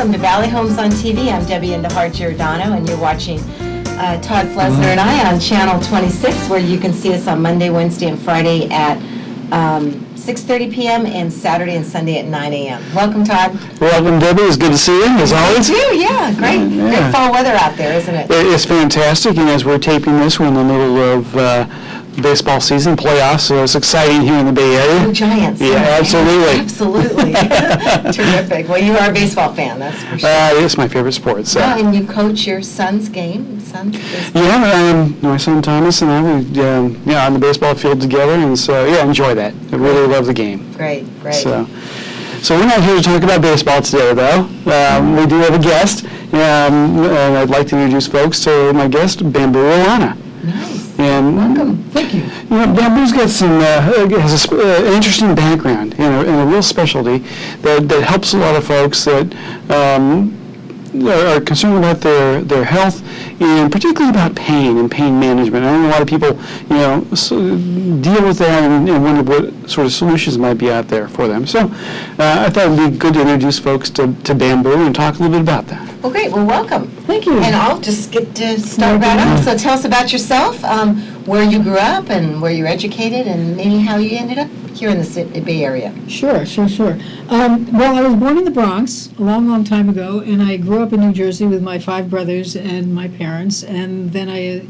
welcome to Valley Homes on TV. I'm Debbie Giordano, and you're watching Todd Flesner and I on Channel 26, where you can see us on Monday, Wednesday, and Friday at 6:30 p.m. and Saturday and Sunday at 9 a.m. Welcome, Todd. Welcome, Debbie. It's good to see you, as always. You too, yeah. Great. Yeah. Great fall weather out there, isn't it? It's fantastic, and as we're taping this, we're in the middle of baseball season, playoffs, so it's exciting here in the Bay Area. Go Giants. Yeah, absolutely. Absolutely. Terrific. Well, you are a baseball fan, that's for sure. It's my favorite sport. So. Well, and you coach your son's game. Yeah, my son Thomas and I, we on the baseball field together, and so, enjoy that. I really love the game. Great. So we're not here to talk about baseball today, though. We do have a guest, and I'd like to introduce folks to my guest, Bamboo Ilana. Nice. And welcome. Thank you. Bamboo's got has an interesting background and a real specialty that helps a lot of folks that are concerned about their health, and particularly about pain and pain management. I know a lot of people, deal with that and wonder what sort of solutions might be out there for them. So I thought it would be good to introduce folks to Bamboo and talk a little bit about that. Well, great. Well, welcome. Thank you. And I'll just get to start right off. So tell us about yourself, where you grew up and where you're educated, and maybe how you ended up here in the Bay Area. Sure. Well, I was born in the Bronx a long time ago, and I grew up in New Jersey with my 5 brothers and my parents, and then I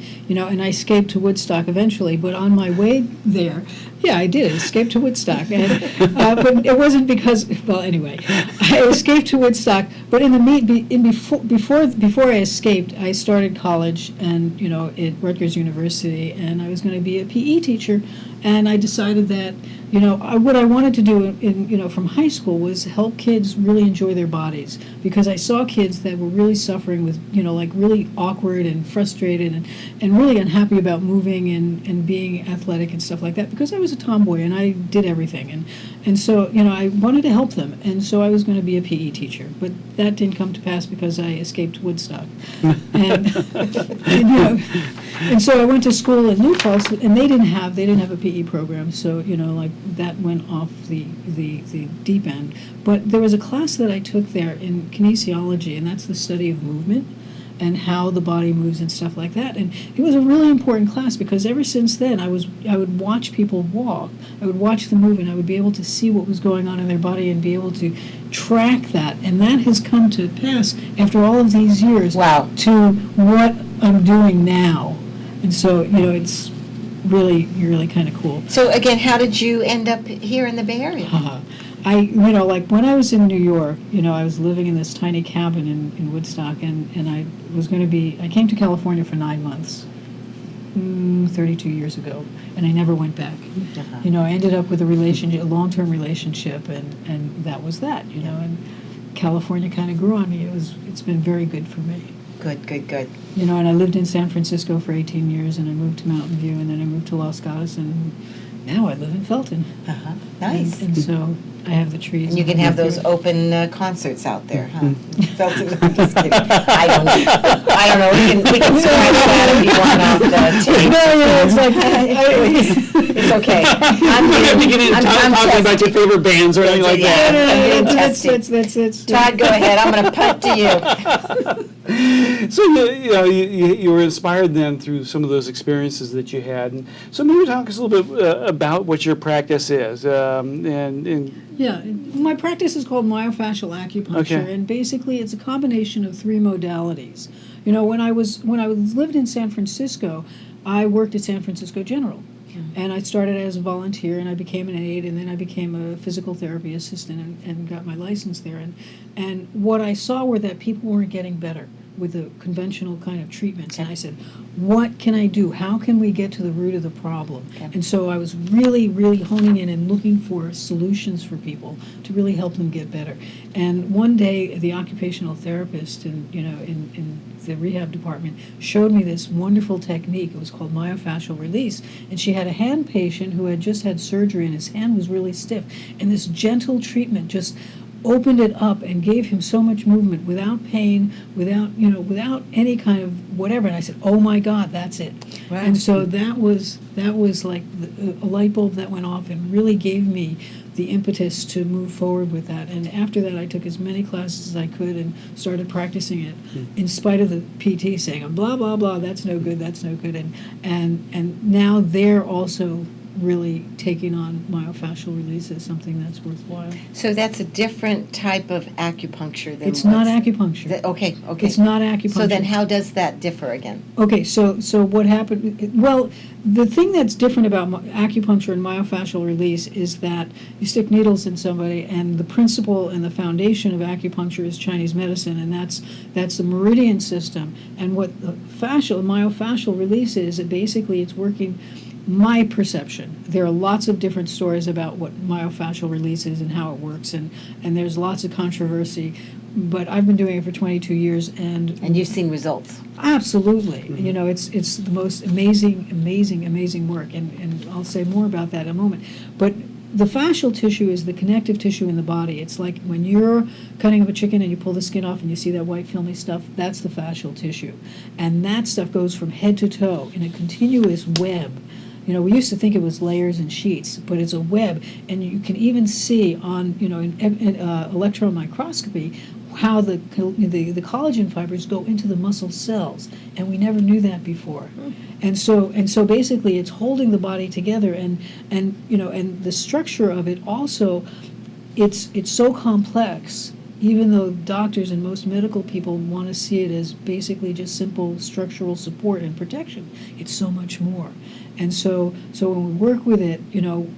escaped to Woodstock eventually. But on my way there, I did escape to Woodstock, and, but it wasn't because. Well, anyway, I escaped to Woodstock. But before I escaped, I started college, and at Rutgers University, and I was going to be a PE teacher, and I decided that what I wanted to do from high school was help kids really enjoy their bodies, because I saw kids that were really suffering with really awkward and frustrated and really unhappy about moving and being athletic and stuff like that, because I was a tomboy and I did everything, and so I wanted to help them, and so I was going to be a PE teacher, but that didn't come to pass because I escaped Woodstock. And so I went to school in New Paltz, and they didn't have a PE program, so that went off the deep end. But there was a class that I took there in kinesiology, and that's the study of movement and how the body moves and stuff like that. And it was a really important class, because ever since then I would watch people walk, I would watch them move, and I would be able to see what was going on in their body and be able to track that. And that has come to pass after all of these years. Wow. To what I'm doing now. And so, it's really kind of cool. So again, how did you end up here in the Bay Area? When I was in New York, I was living in this tiny cabin in Woodstock, and I came to California for 9 months, 32 years ago, and I never went back. Uh-huh. I ended up with a long-term relationship, and that was that, and California kind of grew on me. It's been very good for me. Good. And I lived in San Francisco for 18 years, and I moved to Mountain View, and then I moved to Los Gatos, and now I live in Felton. Uh-huh. Nice. And so I have the trees. And you can have those open concerts out there, huh? Felton, I'm just kidding. I don't know. We can scratch that if you want off the tape. No, it's it's okay. I'm talking about your favorite bands or anything like that. That's Todd, go ahead. I'm going to punt to you. So you were inspired then through some of those experiences that you had, and so maybe talk us a little bit about what your practice is. My practice is called myofascial acupuncture, and basically it's a combination of 3 modalities. When I lived in San Francisco, I worked at San Francisco General. And I started as a volunteer, and I became an aide, and then I became a physical therapy assistant and got my license there. And what I saw were that people weren't getting better with the conventional kind of treatments. And I said, what can I do? How can we get to the root of the problem? And so I was really honing in and looking for solutions for people to really help them get better. And one day, the occupational therapist in the rehab department showed me this wonderful technique. It was called myofascial release. And she had a hand patient who had just had surgery, and his hand was really stiff. And this gentle treatment just opened it up and gave him so much movement without pain, without any kind of whatever. And I said, oh my God, that's it. And so that was like a light bulb that went off and really gave me the impetus to move forward with that. And after that, I took as many classes as I could and started practicing it, in spite of the PT saying, blah, blah, blah, that's no good, that's no good. And now they're also really taking on myofascial release as something that's worthwhile. So that's a different type of acupuncture than It's not acupuncture. Okay. It's not acupuncture. So then how does that differ again? Okay, so what happened, well, the thing that's different about acupuncture and myofascial release is that you stick needles in somebody, and the principle and the foundation of acupuncture is Chinese medicine, and that's the meridian system. And what the myofascial release is, it's working. My perception, there are lots of different stories about what myofascial release is and how it works, and there's lots of controversy, but I've been doing it for 22 years, and you've seen results. Absolutely. You know, it's the most amazing work, and I'll say more about that in a moment. But the fascial tissue is the connective tissue in the body. It's like when you're cutting up a chicken and you pull the skin off and you see that white filmy stuff, that's the fascial tissue. And that stuff goes from head to toe in a continuous web. You know, we used to think it was layers and sheets, but it's a web, and you can even see on, in electron microscopy how the collagen fibers go into the muscle cells, and we never knew that before. And so basically, it's holding the body together, and the structure of it also, it's so complex. Even though doctors and most medical people want to see it as basically just simple structural support and protection, it's so much more. And so when we work with it,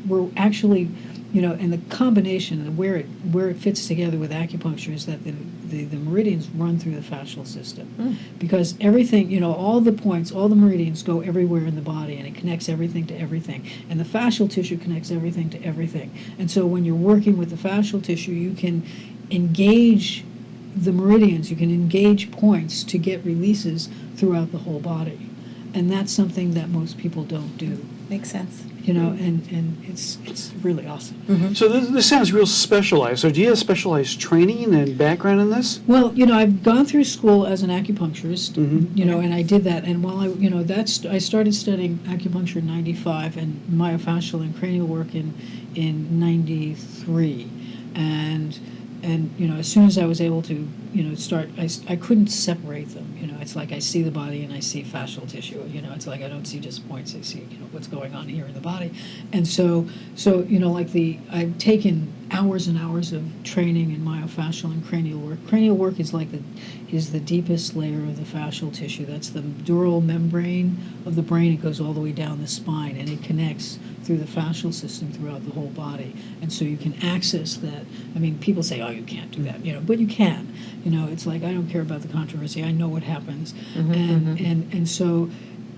we're actually, and the combination of where it fits together with acupuncture is that the meridians run through the fascial system. Because everything, all the points, all the meridians go everywhere in the body, and it connects everything to everything. And the fascial tissue connects everything to everything. And so when you're working with the fascial tissue, you can engage the meridians, you can engage points to get releases throughout the whole body. And that's something that most people don't do. Makes sense. And it's really awesome. So this sounds real specialized. So do you have specialized training and background in this? Well, I've gone through school as an acupuncturist, and I did that. And while I started studying acupuncture in '95 and myofascial and cranial work in '93, and as soon as I was able to start, I couldn't separate them. It's like I see the body and I see fascial tissue. It's like I don't see just points. I see what's going on here in the body. And so I've taken hours and hours of training in myofascial and cranial work. Cranial work is the deepest layer of the fascial tissue. That's the dural membrane of the brain. It goes all the way down the spine, and it connects through the fascial system throughout the whole body. And so you can access that. I mean, people say, oh, you can't do that, but you can. It's like, I don't care about the controversy. I know what happens. And so,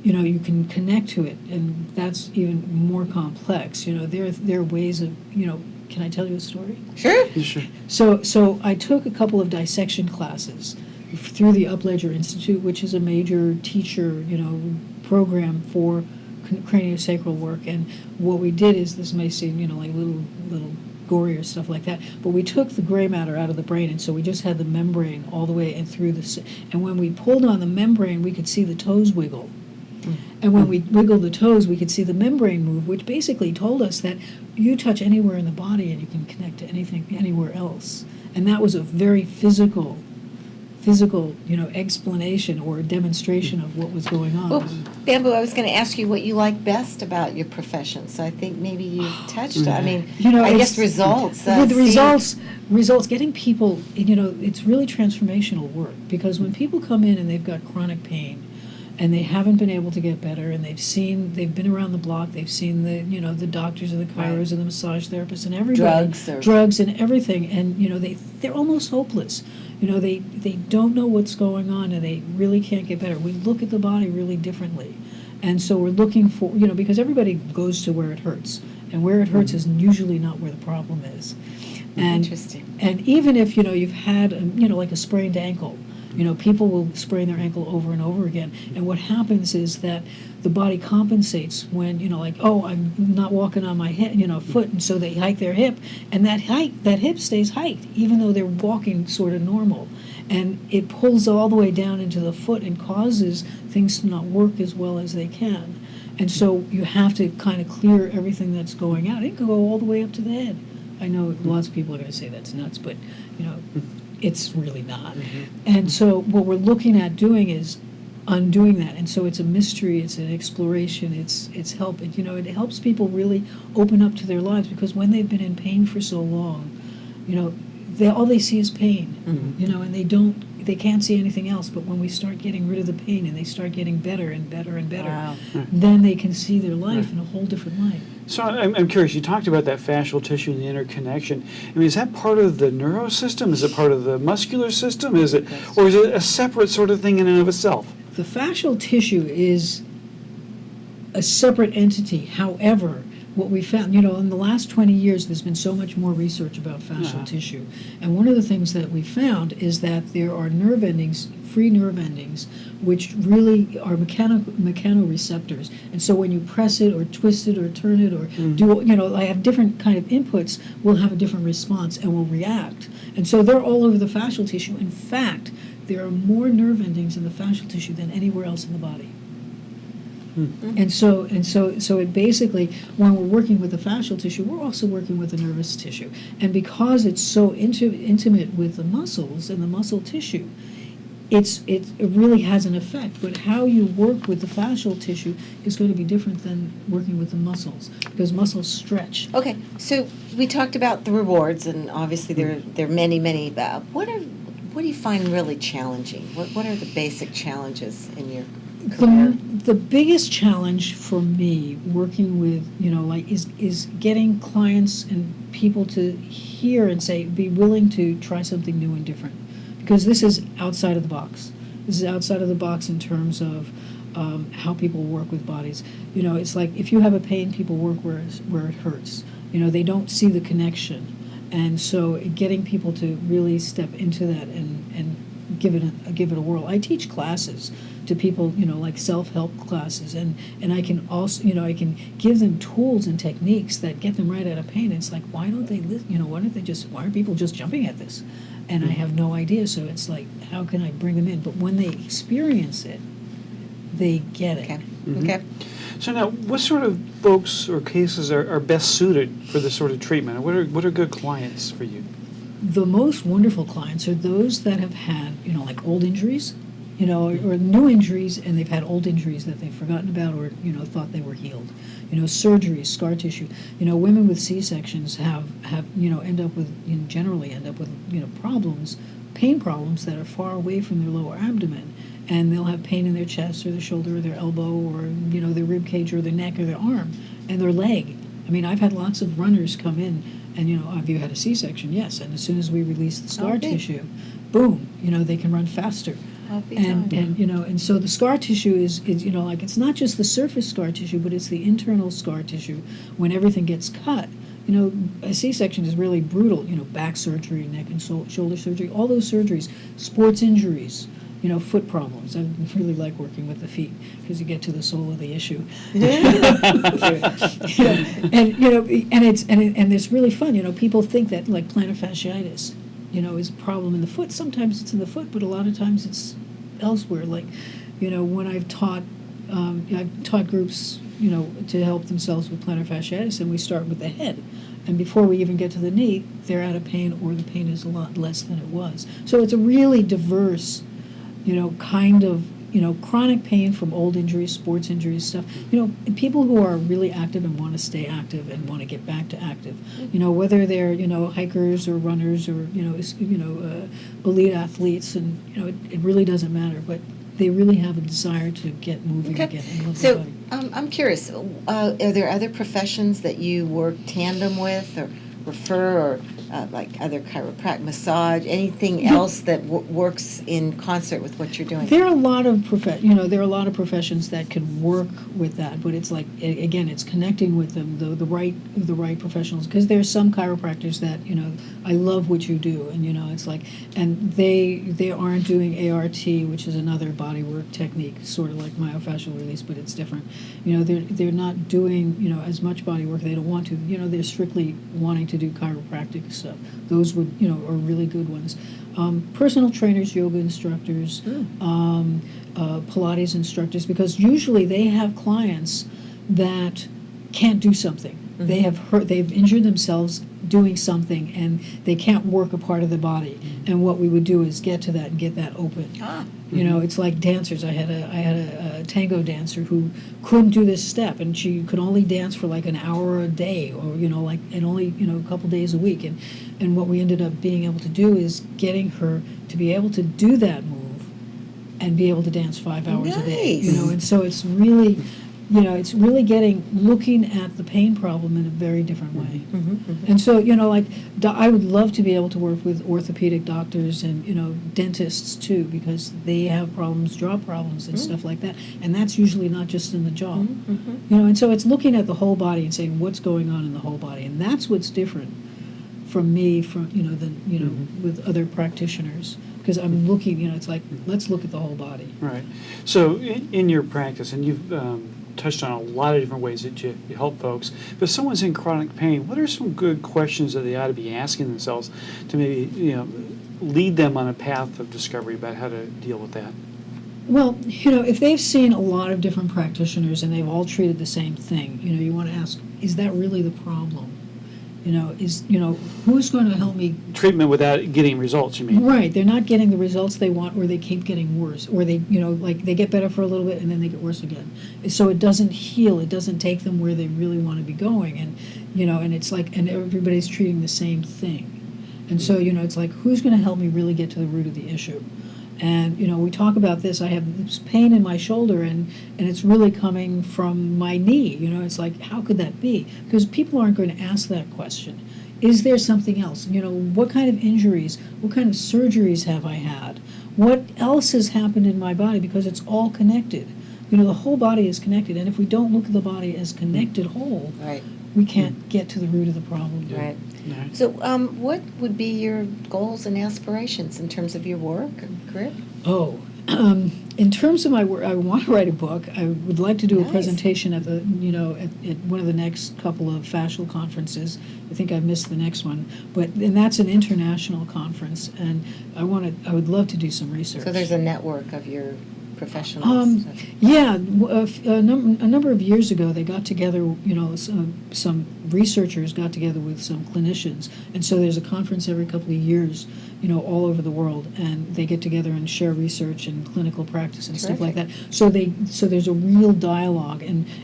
you can connect to it, and that's even more complex. There are ways of, can I tell you a story? Sure. So I took a couple of dissection classes through the Upledger Institute, which is a major teacher, program for craniosacral work. And what we did is, this may seem, like little gory or stuff like that, but we took the gray matter out of the brain, and so we just had the membrane all the way and through and when we pulled on the membrane, we could see the toes wiggle. And when we wiggled the toes, we could see the membrane move, which basically told us that you touch anywhere in the body and you can connect to anything anywhere else. And that was a very physical, explanation or demonstration of what was going on. Well, Bamboo, I was going to ask you what you like best about your profession. So I think maybe you've touched. I mean, I guess results. The results. Getting people. It's really transformational work, because when people come in and they've got chronic pain, and they haven't been able to get better, and they've been around the block, they've seen the doctors and the chiros and the massage therapists and everybody, drugs and everything, and they're almost hopeless. They don't know what's going on, and they really can't get better. We look at the body really differently, and so we're looking for because everybody goes to where it hurts, and where it hurts is usually not where the problem is. And, Interesting. And even if you've had like a sprained ankle. People will sprain their ankle over and over again. And what happens is that the body compensates when, I'm not walking on my foot, and so they hike their hip, and that hip stays hiked, even though they're walking sort of normal. and it pulls all the way down into the foot and causes things to not work as well as they can. And so you have to kind of clear everything that's going out. It can go all the way up to the head. I know lots of people are going to say that's nuts, but it's really not. And so what we're looking at doing is undoing that. And so it's a mystery, it's an exploration, it's help. It helps people really open up to their lives, because when they've been in pain for so long, all they see is pain, and they can't see anything else. But when we start getting rid of the pain and they start getting better and better and better, Wow. then they can see their life in a whole different light. So I'm curious, you talked about that fascial tissue and the interconnection. I mean, is that part of the neurosystem? Is it part of the muscular system? Or is it a separate sort of thing in and of itself? The fascial tissue is a separate entity. However, what we found, in the last 20 years, there's been so much more research about fascial tissue. And one of the things that we found is that there are nerve endings, free nerve endings, which really are mechanoreceptors. And so when you press it or twist it or turn it or I have different kind of inputs, we'll have a different response and will react. And so they're all over the fascial tissue. In fact, there are more nerve endings in the fascial tissue than anywhere else in the body. And so it basically, when we're working with the fascial tissue, we're also working with the nervous tissue. And because it's so intimate with the muscles and the muscle tissue, it really has an effect. But how you work with the fascial tissue is going to be different than working with the muscles, because muscles stretch. Okay, so we talked about the rewards, and obviously there are many. What do you find really challenging? What are the basic challenges in your career? The biggest challenge for me working with, is getting clients and people to hear and be willing to try something new and different. Because this is outside of the box. This is outside of the box in terms of how people work with bodies. It's like if you have a pain, people work where it hurts. They don't see the connection. And so getting people to really step into that and give it a whirl. I teach classes to people, like self-help classes, and I can also, I can give them tools and techniques that get them right out of pain. It's like, why don't they why are people just jumping at this? And I have no idea. So it's like, how can I bring them in? But when they experience it, they get it. Okay. So now, what sort of folks or cases are best suited for this sort of treatment? What are good clients for you? The most wonderful clients are those that have had, like old injuries, or new injuries, and they've had old injuries that they've forgotten about or, thought they were healed. Surgeries, scar tissue. Women with C-sections generally end up with, problems, pain problems that are far away from their lower abdomen. And they'll have pain in their chest or their shoulder or their elbow or, their rib cage or their neck or their arm and their leg. I mean, I've had lots of runners come in and, have you had a C-section? Yes. And as soon as we release the scar tissue, boom, they can run faster. And so the scar tissue is it's not just the surface scar tissue, but it's the internal scar tissue. When everything gets cut, a C-section is really brutal. Back surgery, neck and shoulder surgery, all those surgeries, sports injuries, foot problems. I really like working with the feet because you get to the soul of the issue. And it's really fun. People think that like plantar fasciitis, is a problem in the foot. Sometimes it's in the foot, but a lot of times it's elsewhere. Like, when I've taught groups, to help themselves with plantar fasciitis, and we start with the head. And before we even get to the knee, they're out of pain or the pain is a lot less than it was. So it's a really diverse, kind of, chronic pain from old injuries, sports injuries, stuff. People who are really active and want to stay active and want to get back to active. Whether they're, hikers or runners or, elite athletes, and, it really doesn't matter. But they really have a desire to get moving again and love their body. I'm curious, are there other professions that you work tandem with or refer, or like other chiropractic, massage, anything else that works in concert with what you're doing? There are a lot of there are a lot of professions that can work with that, but it's like, again, it's connecting with them, the right professionals, because there's some chiropractors that I love what you do, and it's like, and they aren't doing ART, which is another body work technique, sort of like myofascial release, but it's different. They're not doing as much body work. They don't want to. They're strictly wanting to do chiropractic stuff. Those would, are really good ones. Personal trainers, yoga instructors, Pilates instructors, because usually they have clients that can't do something. They've injured themselves doing something, and they can't work a part of the body. And what we would do is get to that and get that open. It's like dancers. I had a tango dancer who couldn't do this step, and she could only dance for like an hour a day, or and only a couple days a week. And what we ended up being able to do is getting her to be able to do that move and be able to dance 5 hours a day. Nice. And so it's really. It's really looking at the pain problem in a very different way. And so, I would love to be able to work with orthopedic doctors and, dentists too, because they have problems, jaw problems and stuff like that. And that's usually not just in the jaw. And so it's looking at the whole body and saying what's going on in the whole body. And that's what's different from me, than, with other practitioners. Because I'm looking, it's like, let's look at the whole body. Right. So in your practice, and you've touched on a lot of different ways that you help folks, but if someone's in chronic pain, what are some good questions that they ought to be asking themselves to maybe, lead them on a path of discovery about how to deal with that? Well, if they've seen a lot of different practitioners and they've all treated the same thing, you want to ask, is that really the problem? Who's going to help me? Treatment without getting results, you mean? Right. They're not getting the results they want, or they keep getting worse, or they, they get better for a little bit and then they get worse again. So it doesn't heal. It doesn't take them where they really want to be going. And, and it's like, and everybody's treating the same thing. And so, it's like, who's going to help me really get to the root of the issue? And, we talk about this. I have this pain in my shoulder, and it's really coming from my knee. It's like, how could that be? Because people aren't going to ask that question. Is there something else? What kind of injuries, what kind of surgeries have I had? What else has happened in my body? Because it's all connected. The whole body is connected. And if we don't look at the body as connected whole, Right. we can't get to the root of the problem. Right. So what would be your goals and aspirations in terms of your work and career? Oh, in terms of my work, I want to write a book. I would like to do Nice. a presentation at the, at one of the next couple of fascial conferences. I think I missed the next one, and that's an international conference, and I would love to do some research. So there's a network of your professionals. Yeah, a number of years ago, they got together, some researchers got together with some clinicians, and so there's a conference every couple of years, all over the world, and they get together and share research and clinical practice and stuff like that. So there's a real dialogue,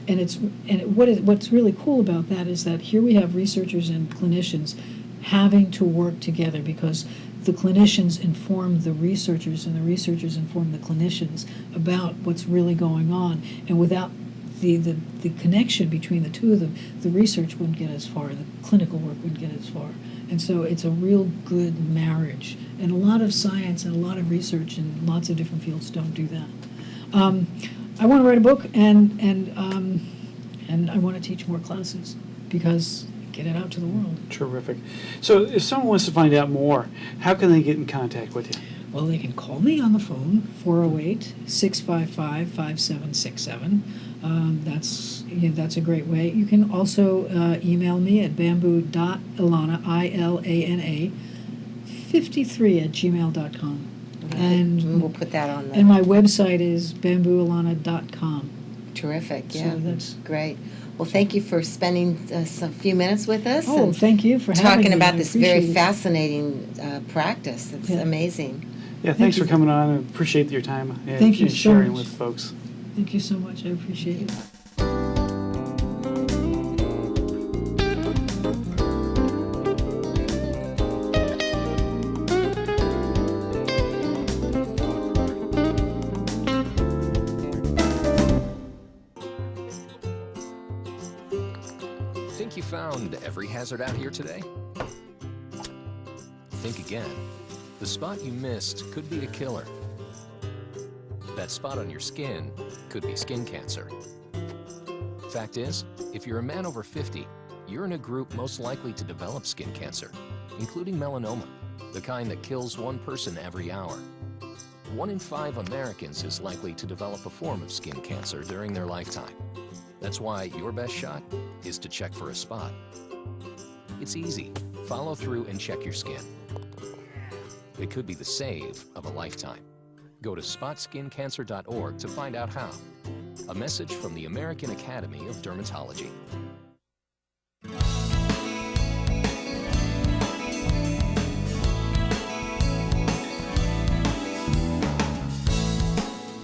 what's really cool about that is that here we have researchers and clinicians having to work together, because the clinicians inform the researchers, and the researchers inform the clinicians about what's really going on. And without the connection between the two of them, the research wouldn't get as far, the clinical work wouldn't get as far. And so it's a real good marriage. And a lot of science and a lot of research in lots of different fields don't do that. I want to write a book, and I want to teach more classes, because get it out to the world. Terrific. So if someone wants to find out more, how can they get in contact with you? Well, they can call me on the phone, 408-655-5767. That's a great way. You can also email me at bamboo.ilana, ILANA, 53@gmail.com. And we'll put that on And the. my website is bambooilana.com. Terrific. So Yeah, that's great. Well, thank you for spending a few minutes with us. Oh, and thank you for having talking me. about I this very appreciate it. fascinating practice. It's Yeah. amazing. Yeah, thanks you. for coming on. I appreciate your time and, Thank you and so sharing much. with folks. Thank you so much. I appreciate it. Think you found every hazard out here today? Think again. The spot you missed could be a killer. That spot on your skin could be skin cancer. Fact is, if you're a man over 50, you're in a group most likely to develop skin cancer, including melanoma, the kind that kills one person every hour. 1 in 5 Americans is likely to develop a form of skin cancer during their lifetime. That's why your best shot is to check for a spot. It's easy. follow through and check your skin. It could be the save of a lifetime. Go to spotskincancer.org to find out how. A message from the American Academy of Dermatology.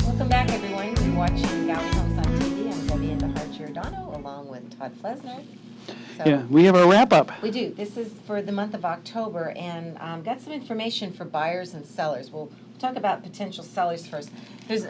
Welcome back, everyone. You're watching Valley Homes on TV. I'm Debbie in the Heart Giordano, along with Todd Flesner. So Yeah, we have our wrap-up. we do. This is for the month of October, and got some information for buyers and sellers. We'll talk about potential sellers first.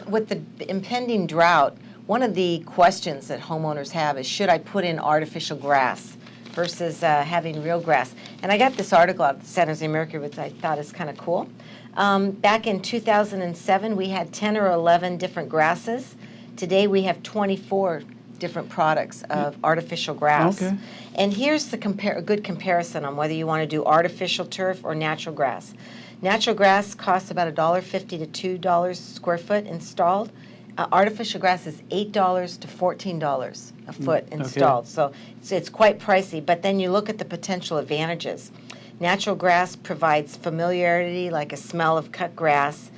With the impending drought, one of the questions that homeowners have is, should I put in artificial grass versus having real grass? And I got this article out of the San Jose Mercury, which I thought is kind of cool. Back in 2007, we had 10 or 11 different grasses. Today, we have 24 different products of artificial grass. Okay. And here's a good comparison on whether you want to do artificial turf or natural grass. Natural grass costs about $1.50 to $2 square foot installed. Artificial grass is $8 to $14 a foot installed. So it's quite pricey, but then you look at the potential advantages. Natural grass provides familiarity, like a smell of cut grass,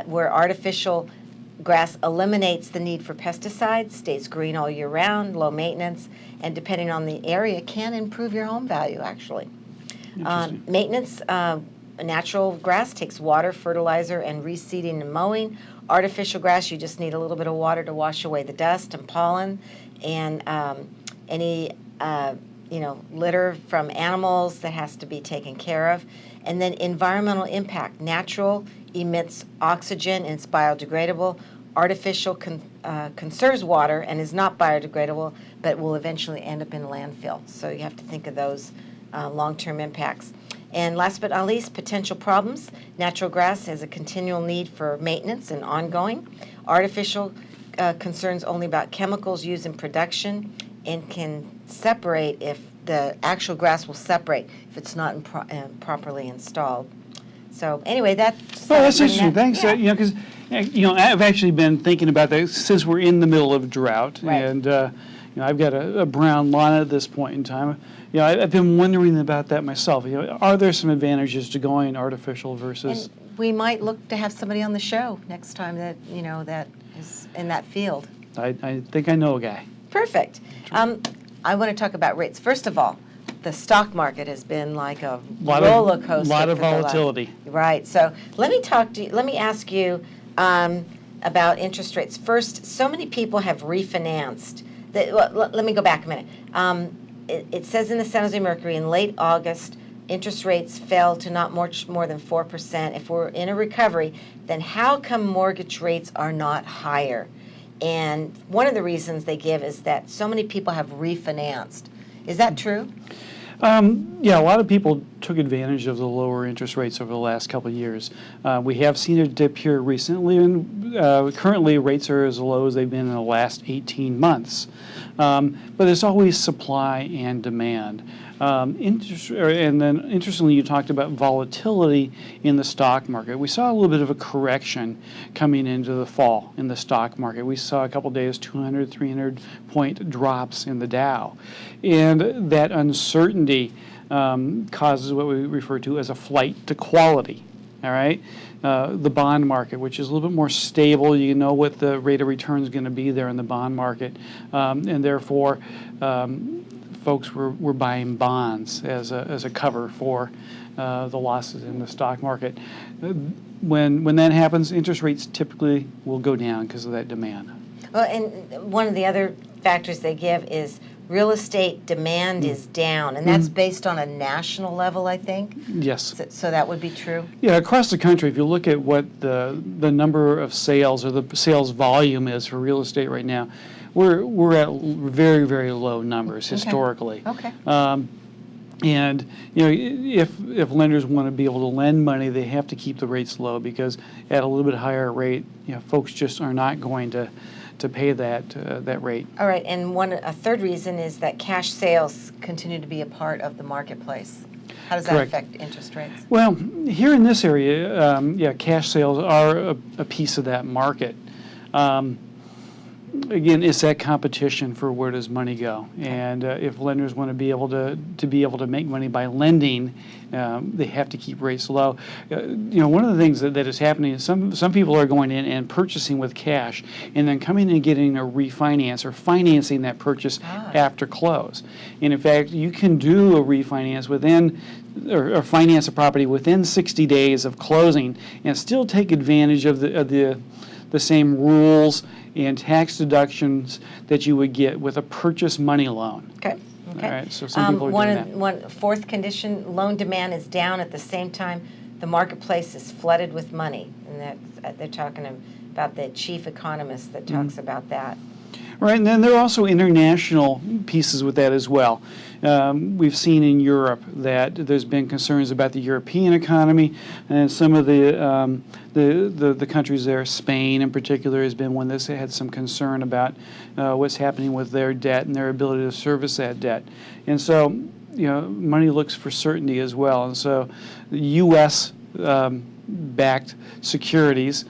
where artificial grass eliminates the need for pesticides, stays green all year round, low maintenance, and depending on the area, can improve your home value, actually. Maintenance, natural grass takes water, fertilizer, and reseeding and mowing. Artificial grass, you just need a little bit of water to wash away the dust and pollen, and any litter from animals that has to be taken care of. And then environmental impact. Natural emits oxygen and it's biodegradable. Artificial conserves water and is not biodegradable, but will eventually end up in landfill. So you have to think of those long-term impacts. And last but not least, potential problems. Natural grass has a continual need for maintenance and ongoing. Artificial concerns only about chemicals used in production and can separate if the actual grass will separate if it's not properly installed. So anyway, that's That's interesting. Thanks. Yeah. Because I've actually been thinking about that since we're in the middle of drought, Right. and I've got a brown lawn at this point in time. I've been wondering about that myself. Are there some advantages to going artificial versus? And we might look to have somebody on the show next time that that is in that field. I think I know a guy. Perfect. I want to talk about rates. First of all, the stock market has been like a roller coaster. Lot of for the last- volatility. Right. So let me ask you about interest rates. First, so many people have refinanced. Let me go back a minute. It says in the San Jose Mercury in late August, interest rates fell to not much more than 4%. If we're in a recovery, then how come mortgage rates are not higher? And one of the reasons they give is that so many people have refinanced. Is that true? Yeah, a lot of people took advantage of the lower interest rates over the last couple of years. We have seen a dip here recently, and currently rates are as low as they've been in the last 18 months. But there's always supply and demand. And then interestingly, you talked about volatility in the stock market. We saw a little bit of a correction coming into the fall in the stock market. We saw a couple days 200, 300 point drops in the Dow. And that uncertainty causes what we refer to as a flight to quality. All right, the bond market, which is a little bit more stable, you know what the rate of return is going to be there in the bond market, and therefore folks were buying bonds as a cover for the losses in the stock market. When that happens, interest rates typically will go down because of that demand. Well, and one of the other factors they give is real estate demand is down, and that's based on a national level, I think. Yes. So that would be true? Yeah, across the country, if you look at what the number of sales or the sales volume is for real estate right now, we're at very, very low numbers historically. Okay. And if lenders want to be able to lend money, they have to keep the rates low, because at a little bit higher rate, folks just are not going to pay that rate. All right, and a third reason is that cash sales continue to be a part of the marketplace. How does that Correct. affect interest rates? Well, here in this area, cash sales are a piece of that market. again, it's that competition for where does money go, and if lenders want to be able to make money by lending, they have to keep rates low. One of the things that is happening is some people are going in and purchasing with cash, and then coming and getting a refinance or financing that purchase after close. And in fact, you can do a refinance within or finance a property within 60 days of closing and still take advantage of the same rules and tax deductions that you would get with a purchase money loan. Okay. Okay. All right, so some people are doing that. One fourth condition, loan demand is down at the same time the marketplace is flooded with money. And they're talking about the chief economist that talks about that. Right, and then there are also international pieces with that as well. We've seen in Europe that there's been concerns about the European economy, and some of the countries there, Spain in particular, has been one that's had some concern about what's happening with their debt and their ability to service that debt. And so, money looks for certainty as well. And so, the U.S. backed securities.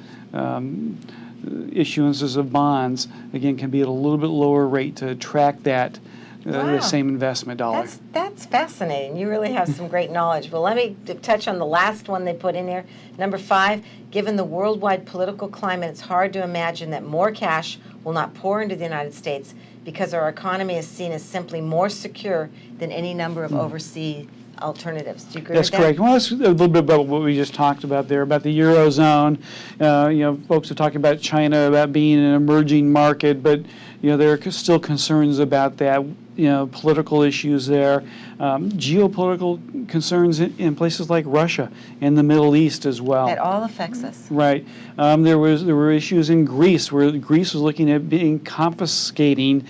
Issuances of bonds, again, can be at a little bit lower rate to attract that the same investment dollar. That's fascinating. You really have some great knowledge. Well, let me touch on the last one they put in there. Number 5, given the worldwide political climate, it's hard to imagine that more cash will not pour into the United States because our economy is seen as simply more secure than any number of overseas alternatives. Do you agree with that? That's correct. Well, that's a little bit about what we just talked about there, about the Eurozone. Folks are talking about China, about being an emerging market, but, there are still concerns about that, political issues there, geopolitical concerns in places like Russia and the Middle East as well. That all affects us. Right. There were issues in Greece where Greece was looking at confiscating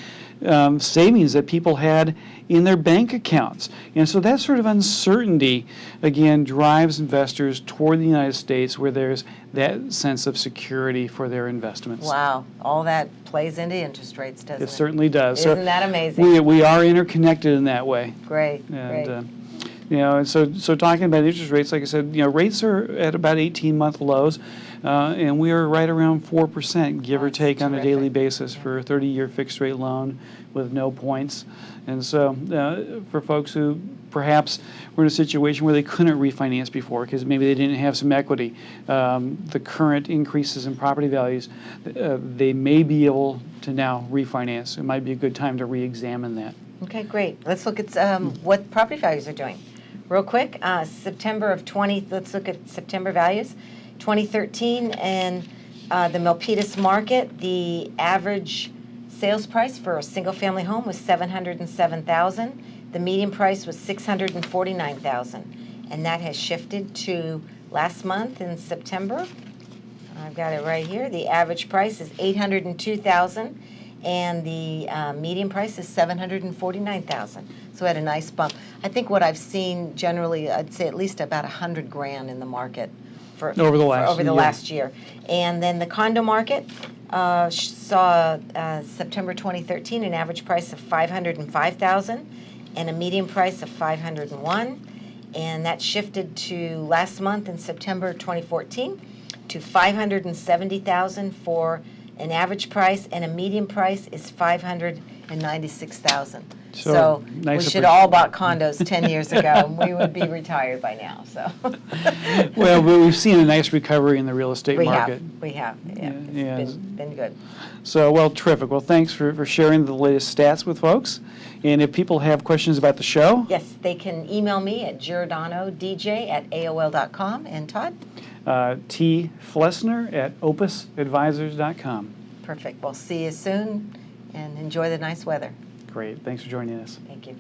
savings that people had in their bank accounts. And so that sort of uncertainty, again, drives investors toward the United States where there's that sense of security for their investments. Wow. All that plays into interest rates, doesn't it? It certainly does. Isn't that amazing? We are interconnected in that way. Great. And, and so talking about interest rates, like I said, rates are at about 18-month lows, and we are right around 4%, give or take, on a daily basis for a 30-year fixed-rate loan with no points. And so for folks who perhaps were in a situation where they couldn't refinance before because maybe they didn't have some equity, the current increases in property values, they may be able to now refinance. It might be a good time to re-examine that. Okay, great. Let's look at what property values are doing. Real quick, let's look at September values. 2013 and the Milpitas market, the average sales price for a single-family home was $707,000. The median price was $649,000, and that has shifted to last month in September. I've got it right here. The average price is $802,000, and the median price is $749,000. So we had a nice bump. I think what I've seen generally, I'd say at least about $100,000 in the market over the last year. And then the condo market saw September 2013 an average price of $505,000 and a median price of $501,000, and that shifted to last month in September 2014 to $570,000 for an average price, and a median price is $596,000. So nice we should all bought condos 10 years ago, and we would be retired by now. So. Well, we've seen a nice recovery in the real estate market. We have. Yeah, it's been good. So, well, terrific. Well, thanks for sharing the latest stats with folks. And if people have questions about the show? Yes, they can email me at giordanodj@aol.com. And Todd? T. Flesner at opusadvisors.com. Perfect. Well, see you soon, and enjoy the nice weather. Great. Thanks for joining us. Thank you.